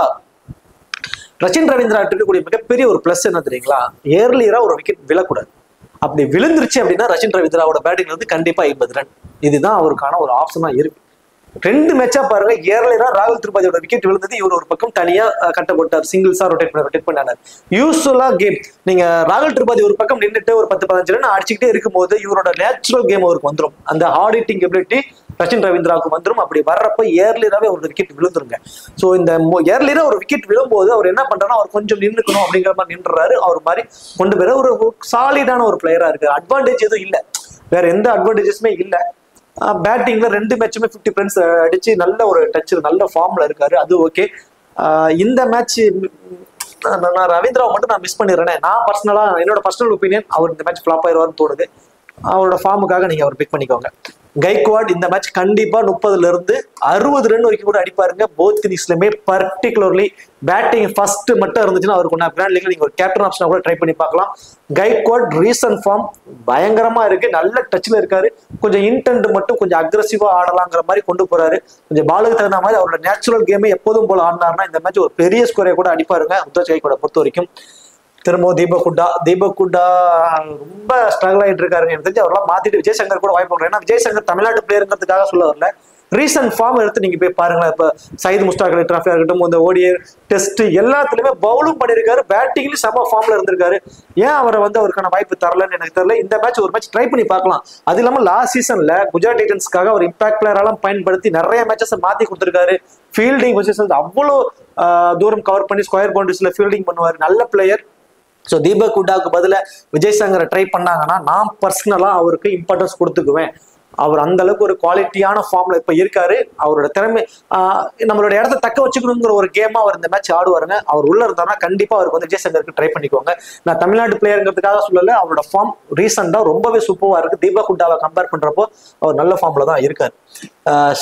இருக்கக்கூடிய மிகப்பெரிய ஒரு பிளஸ் என்ன தெரியுங்களா? ஏர்லியரா ஒரு விக்கெட் விழக்கூடாது. அப்படி விழுந்துருச்சு அப்படின்னா ரச்சின் ரவீந்திராவோட பேட்டிங்ல வந்து கண்டிப்பா 50 ரன். இதுதான் அவருக்கான ஒரு ஆப்ஷனா இருக்கு. 2 மேட்சா பாருங்க, ஏர்லியரா ராகுல் திரிபாதியோட விக்கெட் விழுந்தது, இவர் ஒரு பக்கம் தனியா கட்ட போட்டார், சிங்கிள்ஸா ரொட்டேட் பண்ணாரு. யூஸ்வலா கேம் நீங்க ராகுல் திரிபாதி ஒரு பக்கம் நின்றுட்டு ஒரு 10-15 ரன் அடிச்சுக்கிட்டே இருக்கும் போது இவரோட நேச்சுரல் கேம் அவருக்கு வந்துடும். அந்த ஹார்ட் ஹிட்டிங் எபிலிட்டி சச்சின் ரவீந்திராவுக்கு வந்துடும். அப்படி வர்றப்ப ஏர்லியராகவே ஒரு விக்கெட் விழுந்துருங்க. ஸோ இந்த ஏர்லியரா ஒரு விக்கெட் விழும்போது அவர் என்ன பண்றாருன்னா, அவர் கொஞ்சம் நின்றுக்கணும் அப்படிங்கிற மாதிரி நின்றுறாரு. அவர் மாதிரி கொண்டு போயிற ஒரு சாலிடான ஒரு பிளேயரா இருக்கு. அட்வான்டேஜ் எதுவும் இல்லை, வேற எந்த அட்வான்டேஜஸுமே இல்லை. பேட்டிங்ல 2 மேட்சுமே 50 ரன்ஸ் அடிச்சு நல்ல ஒரு டச், நல்ல ஃபார்ம்ல இருக்காரு. அது ஓகே. இந்த மேட்ச் நான் ரவீந்திராவை மட்டும் நான் மிஸ் பண்ணிடுறேன். நான் பர்சனலா என்னோட பர்சனல் ஒப்பீனியன், அவர் இந்த மேட்ச் ஃபிளாப் ஆயிடுவார்னு தோணுது. அவரோட ஃபார்முக்காக நீங்க அவர் பிக் பண்ணிக்கோங்க. கைக்வாட் இந்த மேட்ச் கண்டிப்பா 30ல இருந்து 60 ரன் வரைக்கும் கூட அடிப்பாருங்க. போத் இன்னிங்ஸ்லயுமே பர்டிகுலர்லி பேட்டிங் ஃபர்ஸ்ட் மட்டும் இருந்துச்சுன்னா அவருக்கு ஒன்று பிராண்ட் லீக்ல நீங்க ஒரு கேப்டன் ஆப்ஷனா கூட ட்ரை பண்ணி பார்க்கலாம். கைக்வாட் ரீசன்ட் ஃபார்ம் பயங்கரமா இருக்கு, நல்ல டச்ல இருக்காரு. கொஞ்சம் இன்டென்ட் மட்டும் கொஞ்சம் அக்ரெசிவா ஆடலாங்கிற மாதிரி கொண்டு போறாரு. கொஞ்சம் பாலுக்கு தகுந்த மாதிரி அவரோட நேச்சுரல் கேமே எப்போதும் போல ஆடினாருன்னா இந்த மேட்ச் ஒரு பெரிய ஸ்கோரை கூட அடிப்பாருங்க. ருத்ராஜ் கைக்வாட பொறுத்த வரைக்கும். திரும்பவும் தீபக் ஹூடா ரொம்ப ஸ்ட்ரகிள் ஆகிட்டு இருக்காருங்க. எனக்கு தெரிஞ்சு அவரெல்லாம் மாத்திட்டு விஜய் சங்கர் கூட வாய்ப்பு. ஏன்னா விஜய் சங்கர் தமிழ்நாட்டு பிளேயருங்கிறதுக்காக சொல்ல வரல, ரீசன்ட் ஃபார்ம் எடுத்து நீங்க போய் பாருங்களேன். இப்ப சயித் முஸ்டாக் அலி டிராஃபியா இருக்கட்டும், இந்த ஓடிஐ டெஸ்ட் எல்லாத்துலயுமே பவுலும் பண்ணிருக்காரு, பேட்டிங்லயும் செம ஃபார்ம்ல இருந்திருக்காரு. ஏன் அவரை அவருக்கான வாய்ப்பு தரலன்னு எனக்கு தெரியல. இந்த மேட்ச் ஒரு மேட்ச் ட்ரை பண்ணி பார்க்கலாம். அது இல்லாம லாஸ்ட் சீசன்ல குஜராத் டைட்டன்ஸ்க்காக ஒரு இம்பாக்ட் பிளேயரெல்லாம் பயன்படுத்தி நிறைய மேட்சஸ் மாத்தி கொடுத்திருக்காரு. ஃபீல்டிங் பொசிஷன்ஸ் அவ்வளோ தூரம் கவர் பண்ணி ஸ்கொயர் பவுண்டரிஸ்ல ஃபீல்டிங் பண்ணுவார், நல்ல பிளேயர். ஸோ தீபக் ஹூடாவுக்கு பதில விஜய் சங்கரை ட்ரை பண்ணாங்கன்னா நான் பர்சனலா அவருக்கு இம்பார்ட்டன்ஸ் கொடுத்துக்குவேன். அவர் அந்த அளவுக்கு ஒரு குவாலிட்டியான ஃபார்ம்ல இப்ப இருக்காரு. அவரோட திறமை நம்மளோட இடத்த தக்க வச்சுக்கணுங்கிற ஒரு கேமா அவர் இந்த மேட்ச் ஆடுவாருங்க. அவர் உள்ள இருந்தாருன்னா கண்டிப்பா அவருக்கு விஜய் சங்கருக்கு ட்ரை பண்ணிக்கோங்க. நான் தமிழ்நாட்டு பிளேயருங்கிறதுக்காக சொல்லல, அவரோட ஃபார்ம் ரீசெண்டா ரொம்பவே சூப்பரா இருக்கு. தீபக் ஹூடாவை கம்பேர் பண்றப்போ அவர் நல்ல ஃபார்ம்ல தான் இருக்காரு.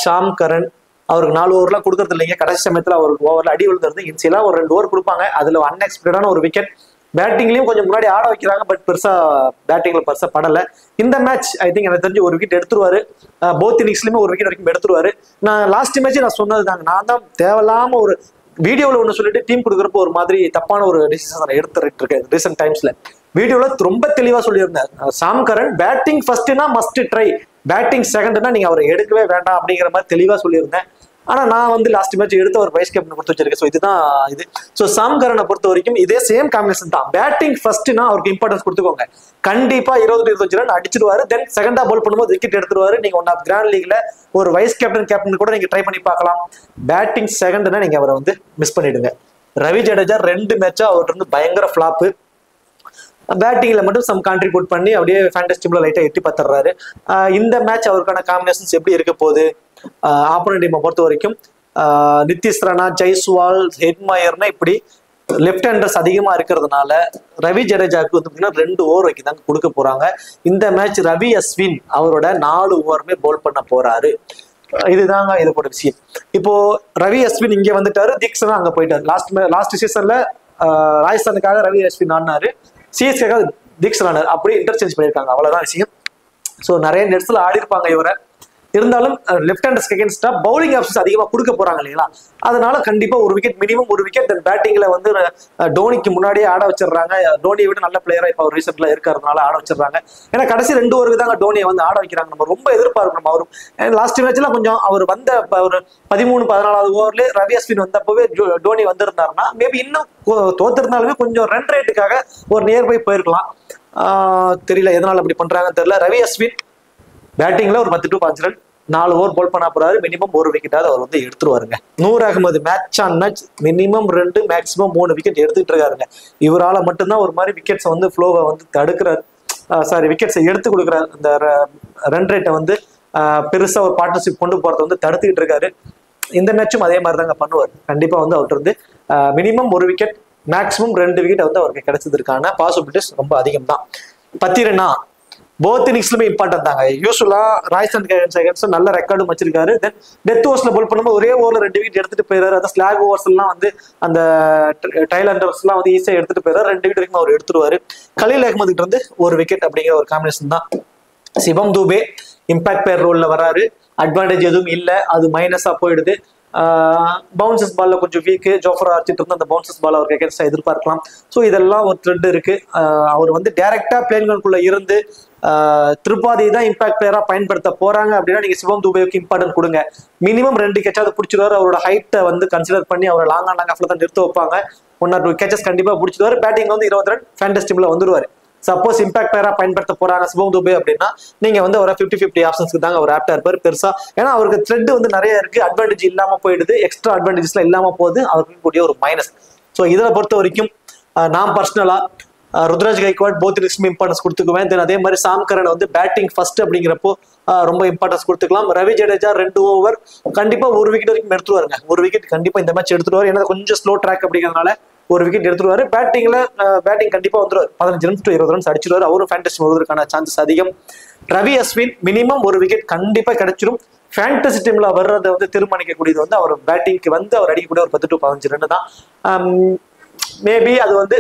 ஷாம் கரன் அவருக்கு 4 ஓவர்லாம் கொடுக்கறது இல்லைங்க. கடைசி சமயத்துல அவருக்கு ஓவர்ல அடி விழுந்துருது. இன்சியலா ஒரு 2 ஓவர் கொடுப்பாங்க, அதுல அன்எக்ஸ்பெக்டடான ஒரு விக்கெட். பேட்டிங்லயும் கொஞ்சம் முன்னாடி ஆட வைக்கிறாங்க, பட் பெருசா பேட்டிங்ல பெருசா படல. இந்த மேட்ச் ஐ திங்க் எனக்கு தெரிஞ்சு ஒரு விக்கெட் எடுத்துருவாரு. போத் இன்னிங்ஸ்லயுமே ஒரு விக்கெட் வரைக்கும் எடுத்துருவாரு. நான் லாஸ்ட் மேட்ச் நான் சொன்னது தாங்க, நான் தான் தேவையில்லாம ஒரு வீடியோல ஒண்ணு சொல்லிட்டு டீம் கொடுக்குறப்போ ஒரு மாதிரி தப்பான ஒரு டிசிஷன் எடுத்துட்டு இருக்கேன் ரீசென்ட் டைம்ஸ்ல. வீடியோல ரொம்ப தெளிவா சொல்லியிருந்தேன், சாம் கரன் பேட்டிங் ஃபர்ஸ்ட்னா மஸ்ட் ட்ரை, பேட்டிங் செகண்ட்னா நீங்க அவரை எடுக்கவே வேண்டாம் அப்படிங்கிற மாதிரி தெளிவா சொல்லியிருந்தேன். ஆனா நான் லாஸ்ட் மேட்ச் எடுத்து ஒரு வைஸ் கேப்டன் கொடுத்து வச்சிருக்கேன். ஸோ இதுதான் இது. ஸோ சாம் கரனை பொறுத்த வரைக்கும் இதே சேம் காம்பினேஷன் தான். பேட்டிங் ஃபர்ஸ்ட்னா அவருக்கு இம்பார்ட்டன்ஸ் கொடுத்துக்கோங்க. கண்டிப்பா 20-25 ரன் அடிச்சிடுவாரு. தென் செகண்டா பால் பண்ணும்போது விக்கெட் எடுத்துருவாரு. நீங்க ஒன் ஆஃப் கிராண்ட் லீக்ல ஒரு வைஸ் கேப்டன் கூட நீங்க ட்ரை பண்ணி பார்க்கலாம். பேட்டிங் செகண்ட்னா நீங்க அவரை மிஸ் பண்ணிடுங்க. ரவி ஜடேஜா 2 மேட்சா அவர்கிட்ட பயங்கர ஃபிளாப்பு. பேட்டிங்ல மட்டும் சம் கான்ட்ரிபியூட் பண்ணி அப்படியே ஃபேண்டஸ் டீம்ல லைட்டா எட்டி பார்த்துறாரு. இந்த மேட்ச் அவருக்கான காம்பினேஷன்ஸ் எப்படி இருக்க போகுது? ஆப்போனன்ட் டீமை பொறுத்த வரைக்கும் நிதிஷ் ராணா, ஜெய்ஸ்வால், ஹெட்மயர்னா இப்படி லெஃப்ட் ஹேண்டர்ஸ் அதிகமா இருக்கிறதுனால ரவி ஜடேஜாவுக்கு 2 ஓவர் வைக்க தாங்க கொடுக்க போறாங்க. இந்த மேட்ச் ரவி அஸ்வின் அவரோட 4 ஓவருமே பவுல் பண்ண போறாரு. இதுதாங்க இதோட விஷயம். இப்போ ரவி அஸ்வின் இங்க வந்துட்டாரு, தீக்ஷனா அங்க போயிட்டாரு. லாஸ்ட் சீசன்ல ராஜஸ்தானுக்காக ரவி அஸ்வின் ஆடினாரு, சிஎஸ்கேக்காக தீக்ஷன் ஆனார். அப்படி இன்டர்சேஞ்ச் பண்ணியிருக்காங்க, அவ்வளவுதான் விஷயம். ஸோ நிறைய நெட்ஸ்ல ஆடி இருப்பாங்க இவரை. இருந்தாலும் லெஃப்ட் ஹேண்டர்ஸ்க்கு அகேன்ஸ்டா பவுலிங் ஆப்ஷன்ஸ் அதிகமா கொடுக்க போறாங்க இல்லைங்களா, அதனால கண்டிப்பா ஒரு விக்கெட் மினிமம் ஒரு விக்கெட். தென் பேட்டிங்ல டோனிக்கு முன்னாடியே ஆட வச்சிடறாங்க. டோனியை விட நல்ல பிளேயரா இப்போ அவர் ரீசெண்ட்ல இருக்கிறதுனால ஆட வச்சிடறாங்க. ஏன்னா கடைசி 2 ஓவருக்கு தாங்க டோனியை ஆட வைக்கிறாங்க. நம்ம ரொம்ப எதிர்பார்க்கணும். அவரும் லாஸ்ட் மேட்ச்ல கொஞ்சம் அவர் ஒரு 13-14வது ஓவர்ல ரவி அஸ்வின் வந்தப்பவே டோனி வந்திருந்தாருன்னா மேபி இன்னும் தோத்திருந்தாலுமே கொஞ்சம் ரன் ரேட்டுக்காக ஒரு நியர்பை போயிருக்கலாம். தெரியல எதனால அப்படி பண்றாங்கன்னு தெரியல. ரவி அஸ்வின் பேட்டிங்ல ஒரு 10-15 ரன் 4 ஓவர் போல் பண்ண போறாரு. மினிமம் ஒரு விக்கெட்டாவது அவர் எடுத்துருவாருங்க. Noor Ahmad match on match minimum 2 maximum 3 wicket எடுத்துட்டு இருக்காருங்க. இவரால் மட்டும்தான் ஒரு மாதிரி விக்கெட்ஸ் ஃப்ளோவை தடுக்கிறாரு. விக்கெட்ஸை எடுத்து கொடுக்குறாரு. அந்த ரன் ரேட்டை பெருசா ஒரு பார்ட்னர்ஷிப் கொண்டு போறதை தடுத்துக்கிட்டு இருக்காரு. இந்த மேட்சும் அதே மாதிரி தாங்க பண்ணுவார். கண்டிப்பா அவர்கிட்ட மினிமம் ஒரு விக்கெட் மேக்ஸிமம் 2 விக்கெட் அவருக்கு கிடைச்சதுக்கான பாசிபிலிட்டிஸ் ரொம்ப அதிகம் தான். 10 ரன்னா போத் இன்னிங்ஸ்லுமே இம்பார்ட்டன் தாங்க. யூஸ்வலா ராஜஸ்தான் நல்ல ரெக்கார்டும் வச்சிருக்காரு. தென் டெத் ஓவர்ஸ்ல போல் பண்ணும்போது ஒரே ஓவர்ல 2 விக்கெட் எடுத்துட்டு போயிறாரு. அதான் ஸ்லாக் ஓவர்ஸ் எல்லாம் அந்த டைலண்டர்ஸ் எல்லாம் ஈஸியா எடுத்துட்டு போயிறாரு. 2 விக்கெட் வரைக்கும் அவர் எடுத்துருவாரு. கலீல் அகமது கிட்ட இருந்து ஒரு விக்கெட் அப்படிங்கிற ஒரு காம்பினேஷன் தான். சிவம் தூபே இம்பாக்ட் பிளேயர் ரோல்ல வராரு. அட்வான்டேஜ் எதுவும் இல்லை, அது மைனஸா போயிடுது. பவுன்சஸ் பால்ல கொஞ்சம் வீக்கு. ஜோஃபர் ஆர்ச்சிட்டு இருந்து அந்த பவுன்சஸ் பால் அவருக்கு அகேன்ஸ்டா எதிர்பார்க்கலாம். ஸோ இதெல்லாம் ஒரு த்ரெட் இருக்கு. அவர் டைரக்டா பிளேன்களுக்குள்ள இருந்து திருப்பாதி தான் இம்பாக்ட் பிளேயரா பயன்படுத்த போறாங்க அப்படின்னா நீங்க சிவம் தூபேவுக்கு இம்பார்ட்டன்ட் கொடுங்க. மினிமம் 2 கேட்சாவது பிடிச்சிருவாரு. அவரோட ஹைட்டை கன்சிடர் பண்ணி அவரை லாங் ஆஃப்ல தான் நிறுத்த வைப்பாங்க. 1 or 2 கேச்சஸ் கண்டிப்பா பிடிச்சிருவாரு. பேட்டிங் 20 ரன் ஃபேண்டஸ் டீம்ல வந்துருவாரு. சப்போஸ் இம்பாக்ட் பிளேயரா பயன்படுத்த போறாங்க சிவம் துபே அப்படின்னா நீங்க வந்து ஒரு 50-50 ஆப்ஷன்ஸ்க்கு தாங்க அவர் ஆப்டா இருப்பார் பெருசா. ஏன்னா அவருக்கு த்ரெட் வந்து நிறைய இருக்கு, அட்வான்டேஜ் இல்லாம போயிடுது, எக்ஸ்ட்ரா அட்வான்டேஜஸ்ல இல்லாம போகுது, அவருக்கு கூடிய ஒரு மைனஸ். ஸோ இதில் பொறுத்த வரைக்கும் நான் பர்சனலா Ruturaj Gaikwad both risk importance கொடுத்துக்குவேன். தென் அதே மாதிரி சாம் கரன் வந்து பேட்டிங் ஃபர்ஸ்ட் அப்படிங்கிறப்போ ரொம்ப இம்பார்ட்டன்ஸ் கொடுத்துக்கலாம். ரவி ஜடேஜா 2 ஓவர் கண்டிப்பா 1 விக்கெட் வரைக்கும் எடுத்துருவாருங்க. 1 விக்கெட் கண்டிப்பா இந்த மேட்ச் எடுத்துருவாரு. ஏன்னா கொஞ்சம் ஸ்லோ ட்ராக் அப்படிங்கிறதுனால 1 விக்கெட் எடுத்துருவாரு. பேட்டிங் கண்டிப்பா வந்துருவாரு. 15 ரன்ஸ் to 20 ரன்ஸ் அடிச்சிருவாரு. அவரும் ஃபேண்டசி வருவதற்கான சான்சஸ் அதிகம். ரவி அஸ்வின் மினிமம் 1 விக்கெட் கண்டிப்பா கிடைச்சிடும். ஃபேண்டசி டீம்ல வர்றதை வந்து தீர்மானிக்கக்கூடியது வந்து அவர் பேட்டிங்க்கு வந்து அவர் அடிக்கக்கூடிய ஒரு 10 to 15 ரன் தான். மேபி அது வந்து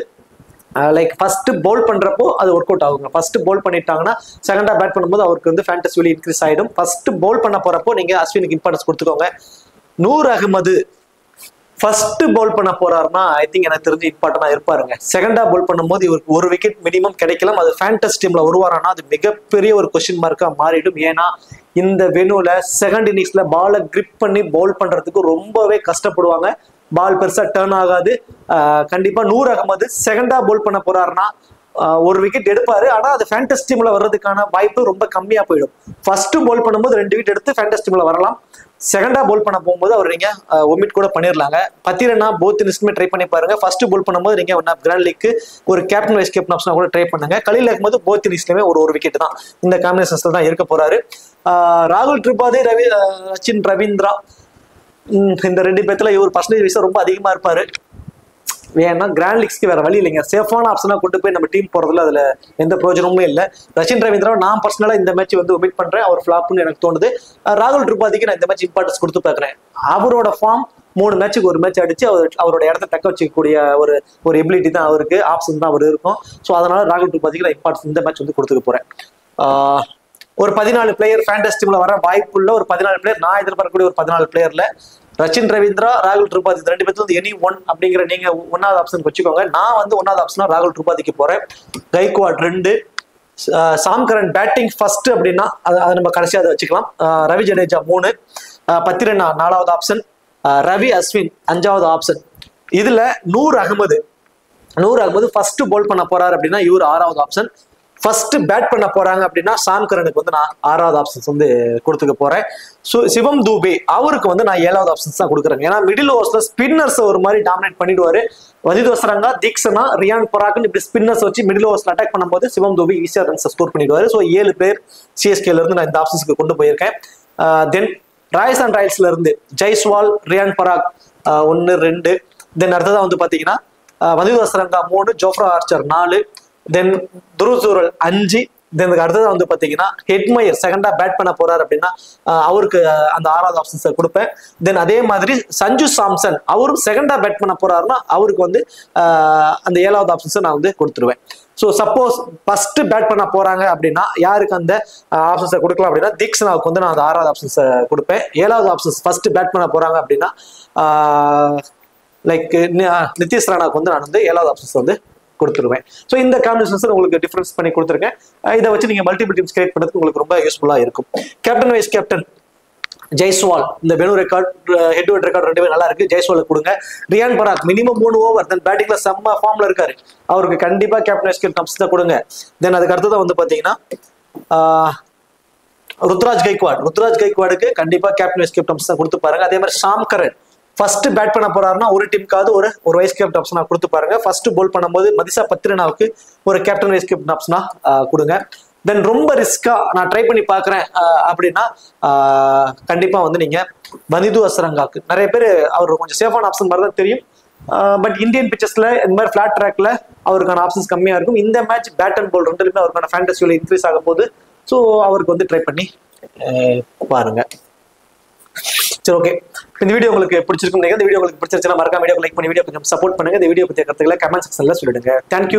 லைக் ஃபர்ஸ்ட் பவுல் பண்றப்போ அது ஒர்க் அவுட் ஆகுங்க. ஃபர்ஸ்ட் பவுல் பண்ணிட்டாங்கன்னா செகண்டா பேட் பண்ணும்போது அவருக்கு வந்து ஃபேண்டசி வேல்யூ இன்க்ரீஸ் ஆயிடும். ஃபர்ஸ்ட் பவுல் பண்ண போறப்போ நீங்க அஸ்வினுக்கு இம்பார்ட்டன்ஸ் கொடுத்துக்கோங்க. நூர் அகமது ஃபர்ஸ்ட் பவுல் பண்ண போறாருன்னா ஐ திங்க் எனக்கு தெரிஞ்சு இம்பார்ட்டனா இருப்பாருங்க. செகண்டா பவுல் பண்ணும்போது இவருக்கு 1 விக்கெட் மினிமம் கிடைக்கலாம். அது ஃபேண்டசி டீம்ல வருவாரானா அது மிகப்பெரிய ஒரு கொஸ்டின் மார்க்கா மாறிடும். ஏன்னா இந்த வெனுல செகண்ட் இன்னிங்ஸ்ல பாலை கிரிப் பண்ணி பவுல் பண்றதுக்கு ரொம்பவே கஷ்டப்படுவாங்க. பால் பெருசா டர்ன் ஆகாது. கண்டிப்பா நூர் அகமது செகண்டா பவுல் பண்ண போறாருன்னா 1 விக்கெட் எடுப்பாரு. ஆனா அது ஃபேண்டசி டீம்ல வர்றதுக்கான வாய்ப்பு ரொம்ப கம்மியா போயிடும். ஃபர்ஸ்ட் பவுல் பண்ணும்போது 2 விக்கெட் எடுத்து ஃபேண்டசி டீம்ல வரலாம். செகண்டா பவுல் பண்ண போகும்போது அவர் நீங்க ஒமிட் கூட பண்ணிடலாங்க. 10 ரன்னா போத் நிஸ்மே ட்ரை பண்ணி பாருங்க. ஃபர்ஸ்ட் பவுல் பண்ணும்போது நீங்க கிராண்ட் லீக்கு ஒரு கேப்டன் வைஸ் கேப்டன் ஆப்ஷனா கூட ட்ரை பண்ணுங்க. கலீல் அகமது போத் நிஸ்லயுமே ஒரு விக்கெட் தான் இந்த காம்பினேஷன்ஸ்ல தான் இருக்க போறாரு. ராகுல் திரிபாதி ரச்சின் ரவீந்திரா இந்த 2 பேத்துல இவர் பர்சன்டேஜ் வைஸா ரொம்ப அதிகமா இருப்பாரு. ஏன்னா கிராண்ட் லீக்ஸ்க்கு வேற வழி இல்லைங்க. சேஃபான ஆப்ஷனா கொண்டு போய் நம்ம டீம் போறதுல அதுல எந்த பிரயோஜனமும் இல்லை. ரச்சின் ரவீந்திரா நான் பர்சனலா இந்த மேட்ச் வந்து ஒமிட் பண்றேன். அவர் ஃபிளாப்னு எனக்கு தோணுது. ராகுல் திரிபாதிக்கு நான் இந்த மேட்ச் இம்பார்ட்டன்ஸ் கொடுத்து பாக்குறேன். அவரோட ஃபார்ம் 3 மேட்சுக்கு 1 மேட்ச் அடிச்சு அவரோட இடத்த தக்க வச்சுக்கக்கூடிய ஒரு எபிலிட்டி தான் அவருக்கு, ஆப்ஷன் தான் அவர் இருக்கும். ஸோ அதனால ராகுல் திரிபாதிக்கு நான் இம்பார்ட்டன்ஸ் இந்த மேட்ச் வந்து கொடுத்துக்க போறேன். ஒரு 14 பிளேயர் ஃபேண்டசி டீம்ல வர வாய்ப்புள்ள ஒரு 14 பிளேயர் நான் எதிர்பார்க்கக்கூடிய ஒரு 14 பிளேயர்ல ரச்சின் ரவீந்திரா ராகுல் திரிபாதி 2 பேர்த்துல வந்து எனி ஒன் அப்படிங்கிற நீங்க 1வது ஆப்ஷன் வச்சுக்கோங்க. நான் வந்து 1வது ஆப்ஷனா ராகுல் திரிபாதிக்கு போறேன். கைக்வாட் 2, சாம் கரன் பேட்டிங் ஃபர்ஸ்ட் அப்படின்னா அதை நம்ம கடைசியாக அதை வச்சுக்கலாம். ரவி ஜடேஜா 3, 10 ரன்னா 4வது ஆப்ஷன், ரவி அஸ்வின் 5வது ஆப்ஷன். இதுல நூர் அகமது ஃபர்ஸ்ட் பவுல் பண்ண போறாரு அப்படின்னா இவர் 6வது ஆப்ஷன். ஃபர்ஸ்ட் பேட் பண்ண போறாங்க அப்படின்னா சாம் கரனுக்கு வந்து நான் 6வது ஆப்ஷன்ஸ் வந்து கொடுத்துக்க போறேன். சிவம் துபே அவருக்கு வந்து நான் 7வது ஆப்ஷன்ஸ் தான் கொடுக்குறேன். ஏன்னா மிடில் ஓவர்ஸ்ல ஸ்பின்னர்ஸ் ஒரு மாதிரி டாமினேட் பண்ணிடுவாரு. வதித் வசரங்கா, தீக்ஷனா, ரியான் பராக்னு இப்படி ஸ்பின்னர்ஸ் வச்சு மிடில் ஓவர்ஸ்ல அட்டாக் பண்ணும்போது சிவம் துபே ஈஸியா ரன்ஸ் ஸ்கோர் பண்ணிடுவாரு. ஸோ 7 பேர் சிஎஸ்கேல இருந்து நான் இந்த ஆப்ஷன்ஸ்க்கு கொண்டு போயிருக்கேன். தென் ராஜஸ்தான் ராயல்ஸ்ல இருந்து ஜெய்ஸ்வால், ரியான் பராக் 1, 2. தென் அடுத்ததான் வந்து பாத்தீங்கன்னா வதித் வசரங்கா 3, ஜோஃப்ரா ஆர்ச்சர் 4, தென் துருசூரல் 5. தென் அடுத்ததான் வந்து பாத்தீங்கன்னா ஹெட்மயர் செகண்டா பேட் பண்ண போறாரு அப்படின்னா அவருக்கு அந்த 6வது ஆப்ஷன்ஸ் கொடுப்பேன். தென் அதே மாதிரி சஞ்சு சாம்சன் அவரும் செகண்டா பேட் பண்ண போறாருன்னா அவருக்கு வந்து அந்த 7வது ஆப்ஷன்ஸ் நான் வந்து கொடுத்துருவேன். ஸோ சப்போஸ் ஃபர்ஸ்ட் பேட் பண்ண போறாங்க அப்படின்னா யாருக்கு அந்த ஆப்ஷன்ஸை கொடுக்கலாம் அப்படின்னா தீக்ஷனாவுக்கு வந்து நான் அந்த 6வது ஆப்ஷன்ஸை கொடுப்பேன். 7வது ஆப்ஷன்ஸ் ஃபர்ஸ்ட் பேட் பண்ண போறாங்க அப்படின்னா லைக் நிதிஷ் ராணாவுக்கு வந்து நான் வந்து 7வது ஆப்ஷன்ஸ் வந்து கொடுத்துருவேன். ஸோ இந்த காம்பினேஷன்ஸ் உங்களுக்கு டிஃபரன்ஸ் பண்ணி கொடுத்துருக்கேன். இதை வச்சு நீங்க மல்டிபிள் டீம்ஸ் கிரியேட் பண்ணுறதுக்கு உங்களுக்கு ரொம்ப யூஸ்ஃபுல்லா இருக்கும். கேப்டன் வைஸ் கேப்டன் ஜெய்ஸ்வால் இந்த venue record head to head record 2 நல்லா இருக்கு. ஜெய்ஸ்வாலுக்கு கொடுங்க. ரியான் பராக் மினிமம் 3 ஓவர் தென் பேட்டிங்ல செம்ம ஃபார்ம்ல இருக்காரு. அவருக்கு கண்டிப்பா கேப்டன் வைஸ் கேப்டன் தான் கொடுங்க. தென் அதுக்கு அடுத்ததான் வந்து பாத்தீங்கன்னா ருத்ராஜ் கைக்வாடுக்கு கண்டிப்பா கேப்டன் வைஸ் கேப்டன் தான் கொடுத்து பாருங்க. அதே மாதிரி சாம் கரன் ஃபர்ஸ்ட் பேட் பண்ண போறாருன்னா ஒரு டீமுக்காவது ஒரு வைஸ் கேப்டன் ஆப்ஷனா கொடுத்து பாருங்க. ஃபர்ஸ்ட் பவுல் பண்ணும்போது மதிசா 10 ரன்னாவுக்கு ஒரு கேப்டன் வைஸ் கேப்டன் ஆப்ஷனா கொடுங்க. தென் ரொம்ப ரிஸ்கா நான் ட்ரை பண்ணி பாக்குறேன் அப்படின்னா கண்டிப்பா வந்து நீங்க வதிது அசரங்காக்கு நிறைய பேர் அவர் கொஞ்சம் சேஃபான ஆப்ஷன் மாதிரி தான் தெரியும். பட் இந்தியன் பிச்சர்ஸ்ல இந்த மாதிரி ஃபிளாட் ட்ராக்ல அவருக்கான ஆப்ஷன்ஸ் கம்மியா இருக்கும். இந்த மேட்ச் பேட் அண்ட் பவுல் 2லுமே அவருக்கான ஃபேண்டசி இன்க்ரீஸ் ஆக போகுது. ஸோ அவருக்கு வந்து ட்ரை பண்ணி பாருங்க. சரி, ஓகே. இந்த வீடியோ உங்களுக்கு பிடிச்சிருக்கும். இந்த வீடியோ உங்களுக்கு பிடிச்சிருச்சுன்னா மறக்காம வீடியோ லைக் பண்ணி வீடியோ கொஞ்சம் சப்போர்ட் பண்ணுங்க. இந்த வீடியோ பத்திய கருத்துக்களை கமெண்ட் செக்ஷன்ல சொல்லிடுங்க. தேங்க்யூ.